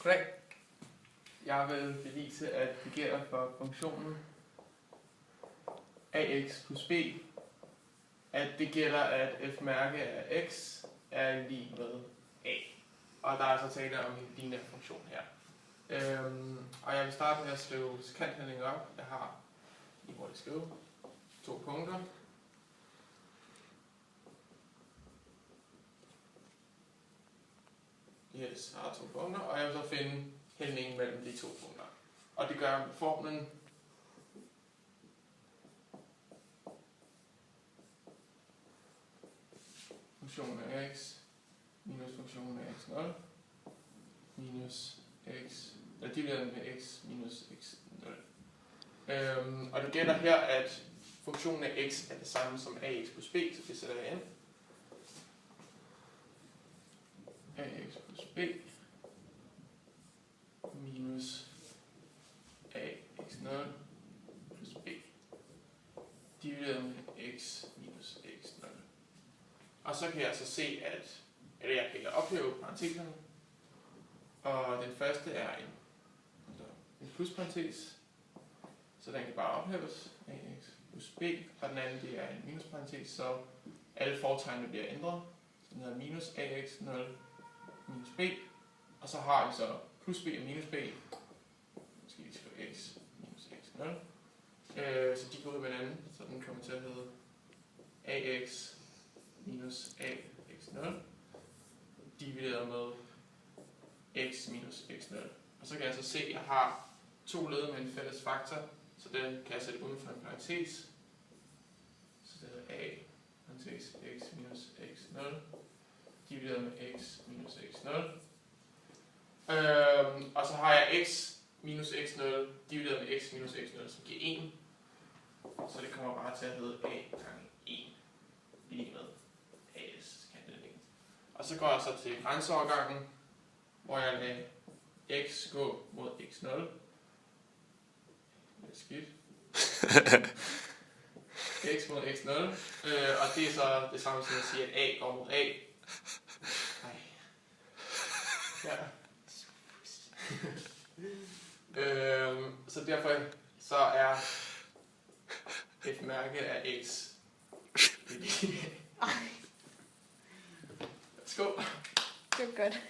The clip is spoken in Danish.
Goddag. Jeg vil bevise, at det gælder for funktionen ax plus b, at det gælder, at f-mærke af x er lig med a. Og der er altså tale om en lineær funktion her. Og jeg vil starte med at skrive sekanthandling op. Jeg har lige hurtigt skrive 2 punkter. Yes, jeg har 2 punkter, og jeg vil så finde hældningen mellem de 2 punkter. Og det gør jeg med formlen funktionen af x minus funktionen af x0 minus x, eller divideret med x minus x0. Og det gælder her, at funktionen af x er det samme som ax plus b, så det sætter jeg ind. Ax plus b minus ax0 plus b divideret med x minus x0. Og så kan jeg så se, at jeg kan ophæve parenteserne. Og den første er en plusparentes, så den kan bare ophæves, ax plus b, og den anden det er en minusparentes, så alle fortegnene bliver ændret. Så den hedder minus ax0 minus b, og så har vi så plus b og minus b, måske vi skrive x minus x0, så de går ud med hinanden, så den kommer til at hedde ax minus ax0 divideret med x minus x0. Og så kan jeg så se, at jeg har 2 led med en fælles faktor, så den kan jeg sætte uden for en parentes. Så det er a parentes x minus x0 divideret med x minus x0. Og så har jeg x minus x0 divideret med x minus x0, som giver 1. Så det kommer bare til at hedde a gange 1 lige med as kantelingen. Og så går jeg så til grænseovergangen, hvor jeg lader x gå mod x0. Det er skidt. X mod x0. Og det er så det samme som at sige, at a går mod a. Nej. Ja. Så derfor så er f-mærke af x. Skål. Det var godt.